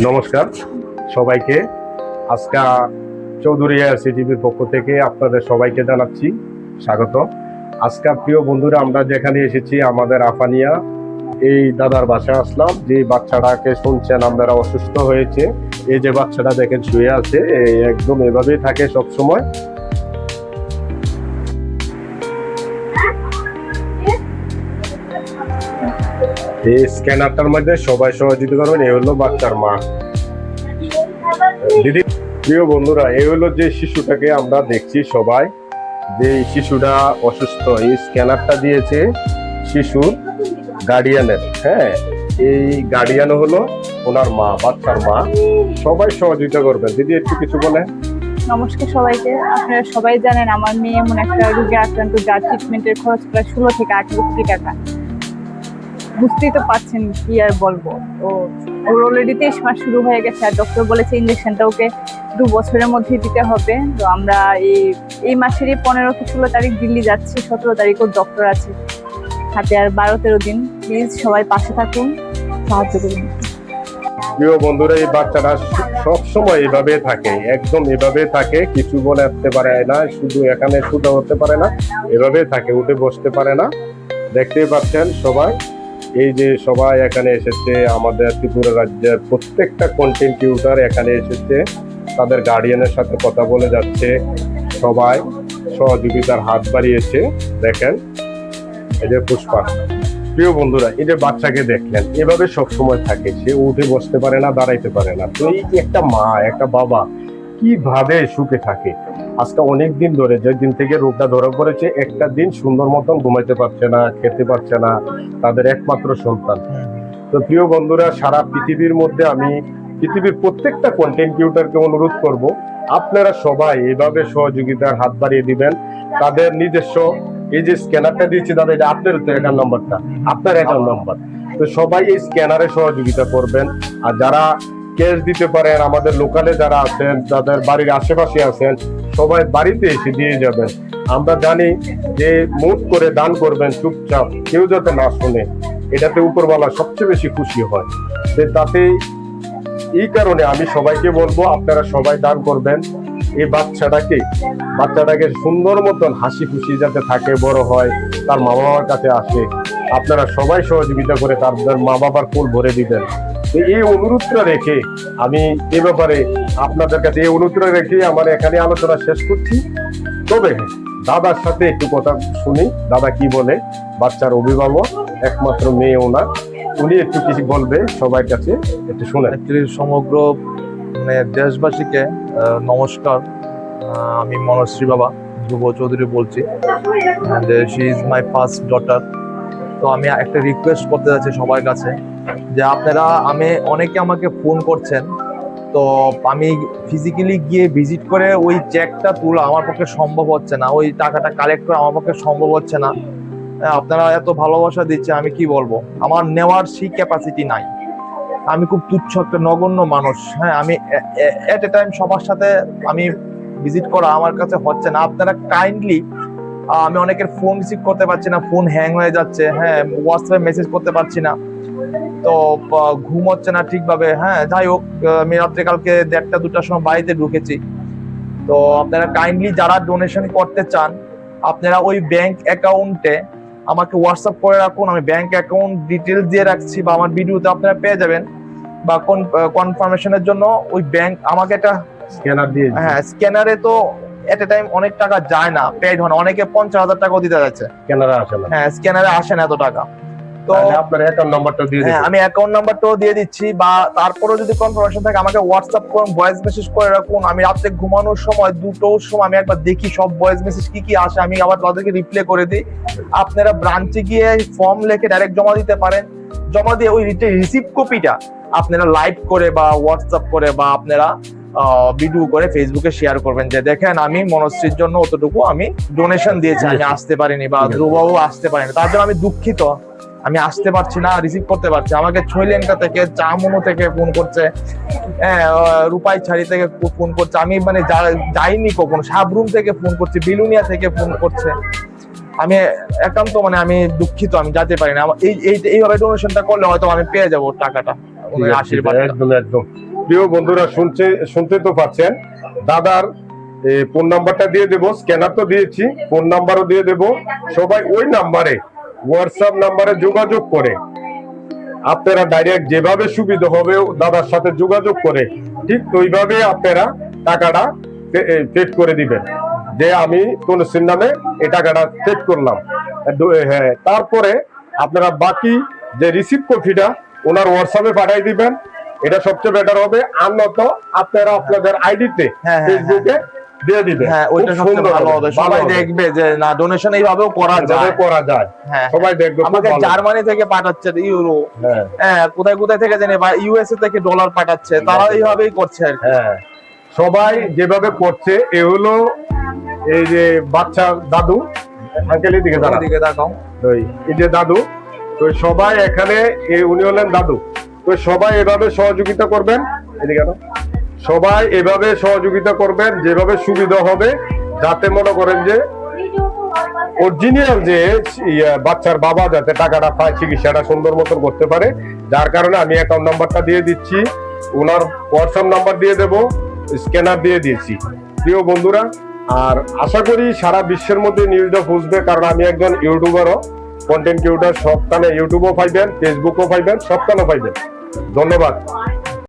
নমস্কার সবাইকে। আজকে চৌধুরী টিভির পক্ষ থেকে আপনাদের সবাইকে জানাচ্ছি স্বাগত। আজকে প্রিয় বন্ধুরা, আমরা যেখানে এসেছি আমাদের আফানিয়া এই দাদার বাসায় আসলাম। যে বাচ্চাটাকে শুনছেন আপনারা অসুস্থ হয়েছে, এই যে বাচ্চাটা দেখেন শুয়ে আছে, একদম এভাবেই থাকে সব সময়। এই স্ক্যানারটার মধ্যে সবাই সহযোগিতা করবেন। এই হলো বাচ্চার মা। দিদি, প্রিয় বন্ধুরা, এই হলো যে শিশুটাকে আমরা দেখছি সবাই, যে শিশুটা অসুস্থ। এই স্ক্যানারটা দিয়েছে শিশুর গার্ডিয়ানের। হ্যাঁ, এই গার্ডিয়ান হলো ওনার মা, বাচ্চার মা। সবাই সহযোগিতা করবেন। দিদি একটু কিছু বলেন। নমস্কার সবাইকে। আপনারা সবাই জানেন আমার মেয়ে এমন একটা রোগে আক্রান্ত যার ট্রিটমেন্টের খরচ প্রায় 16 থেকে 18 কোটি টাকা। বুঝতেই তো পারছেন, কি আর বলবো। তো ওর অলরেডি 23 মাস শুরু হয়ে গেছে, আর ডক্টর বলেছে ইঞ্জেকশনটা ওকে 2 বছরের মধ্যে দিতে হবে। তো আমরা এই মাসেরই 15 থেকে 16 তারিখ দিল্লি যাচ্ছি। 17 তারিখ ওর ডক্টর আছে, হাতে আর 12-13 দিন। প্লিজ সবাই পাশে থাকুন, সাহায্য করুন। প্রিয় বন্ধুরা, এই বাচ্চাটা সব সময় এভাবে থাকে, একদম এভাবে থাকে, কিছু বলতে পারে না, শুধু এখানে শুতে হতে পারে না, এভাবে থাকে, উঠে বসতে পারে না। দেখতেই পাচ্ছেন সবাই, এই যে সবাই এখানে এসেছে, আমাদের ত্রিপুরা রাজ্যের প্রত্যেকটা কন্টেন্ট ক্রিয়েটর এখানে এসেছে, তাদের গার্ডিয়ানের সাথে কথা বলে যাচ্ছে, সবাই সহযোগিতার হাত বাড়িয়েছে। দেখেন এই যে পুষ্পা। প্রিয় বন্ধুরা, এই যে বাচ্চাকে দেখলেন, এভাবে সব সময় থাকে, সে উঠে বসতে পারে না, দাঁড়াইতে পারে না। তো এই যে একটা মা, একটা বাবা কিভাবে সুখে থাকে। আজকে অনেক দিন ধরে, যে দিন থেকে রোগটা ধরা পড়েছে, একটা দিন সুন্দর মতন ঘুমাইতে পারছে না, খেতে পারছে না, তাদের একমাত্র সন্তান। তো প্রিয় বন্ধুরা, সারা পৃথিবীর মধ্যে আমি পৃথিবীর প্রত্যেকটা কন্টেন্ট ক্রিয়েটরকে অনুরোধ করব, আপনারা সবাই এভাবে সহযোগিতার হাত বাড়িয়ে দিবেন। তাদের নিজস্ব এই যে স্ক্যানারটা দিয়েছি দাদা, এটা আপনার অ্যাকাউন্ট নাম্বারটা, আপনার অ্যাকাউন্ট নাম্বার। তো সবাই এই স্ক্যানারে সহযোগিতা করবেন। আর যারা ক্যাশ দিতে পারেন, আমাদের লোকালে যারা আছেন, যাদের বাড়ির আশেপাশে আছেন, সবাই বাড়িতে এসে দিয়ে যাবেন। আমরা জানি যে মুখ করে দান করবেন, চুপচাপ, কেউ যাতে না শুনে, এটাতে উপরওয়ালা সবচেয়ে বেশি খুশি হয়। তাতে এই কারণে আমি সবাইকে বলবো, আপনারা সবাই দান করবেন। এই বাচ্চাটাকে সুন্দর মতন হাসি খুশি যাতে থাকে, বড় হয়, তার মা বাবার কাছে আসে। আপনারা সবাই সহযোগিতা করে তাদের মা বাবার কোল ভরে দিবেন। তো এই অনুরোধটা রেখে আমি এ ব্যাপারে আপনাদের কাছে এই অনুরোধটা রেখে আমার এখানে আলোচনা শেষ করছি। তবে দাদার সাথে একটু কথা শুনি, দাদা কি বলে। বাচ্চার অভিভাবক, একমাত্র মেয়ে ওনার, উনি একটু কিছু বলবে সবার কাছে, একটু শুনে। সমগ্র দেশবাসীকে নমস্কার। আমি মনশ্রী বাবা ধ্রুব চৌধুরী বলছি। She is my first daughter. তো আমি একটা রিকোয়েস্ট করতে যাচ্ছি সবার কাছে, যে আপনারা, অনেকে আমাকে ফোন করছেন, তো আমি ফিজিক্যালি গিয়ে ভিজিট করে ওই চেকটা তোলা আমার পক্ষে সম্ভব হচ্ছে না, ওই টাকাটা কালেক্ট করা আমার পক্ষে সম্ভব হচ্ছে না। আপনারা এত ভালোবাসা দিচ্ছে, আমি কি বলবো, আমার নেওয়ার সেই ক্যাপাসিটি নাই। আমি খুব তুচ্ছ একটা নগণ্য মানুষ। হ্যাঁ, আমি এট এ টাইম সবার সাথে আমি ভিজিট করা আমার কাছে হচ্ছে না। আপনারা কাইন্ডলি, আমি অনেকের ফোন রিসিভ করতে পারছি না, ফোন হ্যাং হয়ে যাচ্ছে। হ্যাঁ, হোয়াটসঅ্যাপে মেসেজ করতে পারছি না, তো ঘুম হচ্ছে না ঠিকভাবে। হ্যাঁ, যাই হোক, আমি রাত্রে কালকে 1টা-2টার সময় বাড়িতে ঢুকেছি। তো আপনারা কাইন্ডলি যারা ডোনেশন করতে চান, আপনারা ওই ব্যাংক অ্যাকাউন্টে আমাকে হোয়াটসঅ্যাপ করে রাখুন। আমি ব্যাংক অ্যাকাউন্ট ডিটেলস দিয়ে রাখছি, বা আমার ভিডিওতে আপনারা পেয়ে যাবেন। বা কনফার্মেশনের জন্য ওই ব্যাংক আমাকে একটা স্ক্যানার দিয়ে, হ্যাঁ, স্ক্যানারে তো এট এ টাইম অনেক টাকা যায় না, পেড হয় না, অনেকে 50,000 টাকাও দিতে যাচ্ছে। স্ক্যানারে আসে না। হ্যাঁ, স্ক্যানারে আসে না এত টাকা। তো আপনার অ্যাকাউন্ট নাম্বারটা দিয়ে দিন। হ্যাঁ, আমি অ্যাকাউন্ট নাম্বারটাও দিয়ে দিচ্ছি, বা তারপরেও যদি কনফার্মেশন থাকে আমাকে হোয়াটসঅ্যাপ করুন, ভয়েস মেসেজ করে রাখুন। আমি রাতে ঘুমানোর সময় 2টোর সময় আমি একবার দেখি সব ভয়েস মেসেজ কি আসে, আমি আবার তাদেরকে রিপ্লাই করে দিই। আপনারা ব্রাঞ্চে গিয়ে ফর্ম লিখে ডাইরেক্ট জমা দিতে পারেন। জমা দিয়ে ওই রিসিপ্ট কপিটা আপনারা লাইভ করে বা হোয়াটসঅ্যাপ করে বা আপনারা ভিডিও করে ফেসবুকে শেয়ার করবেন, যে দেখেন আমি মনশ্রীর জন্য অতটুকু আমি ডোনেশন দিয়েছি, আমি আসতে পারিনি, বা ধ্রুববাবু আসতে পারিনি, তার জন্য আমি দুঃখিত, আমি আসতে পারছি না, রিসিভ করতে পারছি। আমাকে ছৈলেঙ্কা থেকে, চামুনো থেকে ফোন করছে, হ্যাঁ, রূপাই ছাড়ি থেকে ফোন করছে। আমি যাইনি কখনো, সাবরুম থেকে ফোন করছে, বিলুনিয়া থেকে ফোন করছে। আমি একান্ত আমি দুঃখিত, আমি যেতে পারি না। এইভাবে ডোনেশনটা করলে হয়তো আমি পেয়ে যাবো টাকাটা। আশীর্বাদ। একদম একদম। প্রিয় বন্ধুরা শুনতে তো পাচ্ছেন, দাদার ফোন নাম্বারটা দিয়ে দেবো, স্ক্যানার তো দিয়েছি, ফোন নাম্বারও দিয়ে দেবো। সবাই ওই নাম্বারে, হোয়াটসঅ্যাপ নাম্বারে যোগাযোগ করে আপনারা ডাইরেক্ট যেভাবে সুবিধা হবে দাদার সাথে যোগাযোগ করে ঠিক ওইভাবে আপনারা টাকাটা পেড করে দিবেন, যে আমি তনুশ্রীর নামে এই টাকাটা পেড করলাম। হ্যাঁ, তারপরে আপনারা বাকি যে রিসিভ কপিটা ওনার হোয়াটসঅ্যাপে পাঠিয়ে দিবেন, এটা সবচেয়ে বেটার হবে। আর নত আপনারা আপনাদের আইডিতে ফেসবুকে দিয়ে দিবেন। হ্যাঁ, ওইটা সবচেয়ে ভালো হবে। সবাই দেখবে যে না, ডোনেশন এইভাবেও করা যায়। হ্যাঁ, সবাই দেখবে। আমাকে জার্মানি থেকে পাঠাচ্ছে ইউরো, হ্যাঁ, কোথায় কোথায় থেকে জানি, বা ইউএসএ থেকে ডলার পাঠাচ্ছে, তারা এইভাবেই করছে আর কি। হ্যাঁ, সবাই যেভাবে করছে, এ হলো এই যে বাচ্চা দাদু, আঙ্কেলের দিকে দেখাও, এই যে দাদু, তো সবাই এখানে উনি হলেন দাদু। তো সবাই এভাবে সহযোগিতা করবেন, এদিকে সবাই এভাবে সহযোগিতা করবেন যেভাবে সুবিধা হবে, যাতে মনে করেন যে অরিজিনাল যে বাচ্চার বাবা যাতে টাকাটা পায়, চিকিৎসাটা সুন্দর মতন করতে পারে। যার কারণে আমি অ্যাকাউন্ট নাম্বারটা দিয়ে দিচ্ছি, ওনার হোয়াটসঅ্যাপ নাম্বার দিয়ে দেবো, স্ক্যানার দিয়ে দিয়েছি। প্রিয় বন্ধুরা, আর আশা করি সারা বিশ্বের মধ্যে নিউজটা পৌঁছবে, কারণ আমি একজন ইউটিউবারও, কন্টেন্ট ক্রিয়েটর। সবখানে ইউটিউবও পাইবেন, ফেসবুকও পাইবেন, সবখানে পাইবেন। ধন্যবাদ।